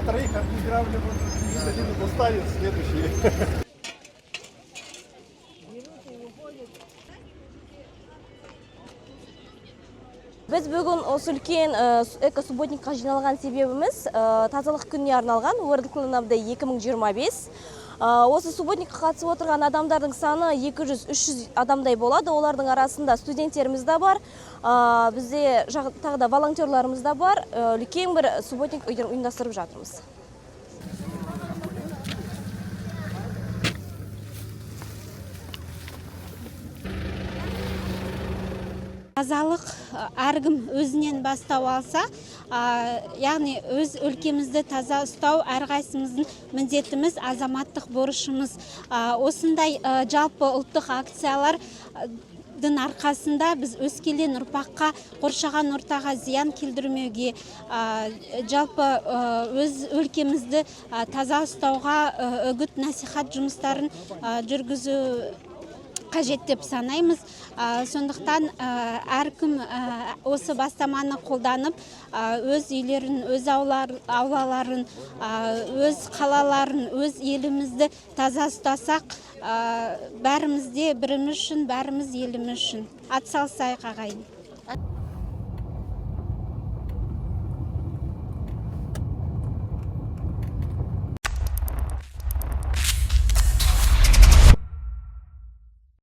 троих отыгрывали, один уставит, следующий. Біз бүгін осы үлкен экосубботникқа жиналған себебіміз тазалық күніне арналған World Cleanup Day 2025. Осы субботникқа қатысып отырған адамдардың саны 200-300 адамдай болады. Олардың арасында студенттеріміз де бар, бізде тағы да волонтерларымыз да бар. Үлкен бір субботник ұйымдастырып жатырмыз. Тазалық әркім өзінен бастау алса, яғни өз өлкемізді таза ұстау әрқайсымыздың міндетіміз, азаматтық борышымыз. Осындай жалпы ұлттық акциялардың арқасында біз өскелең ұрпаққа, қоршаған ортаға зиян келтірмеуге, жалпы өз өлкемізді таза ұстауға үгіт насихат жұмыстарын жүргізу қажет деп санаймыз. Сондықтан әркім осы бастаманы қолданып, өз үйлерін, өз аулаларын, өз қалаларын, өз елімізді таза ұстасақ, бәрімізде біріміз үшін, бәріміз еліміз үшін. Атсалысайық ағайын.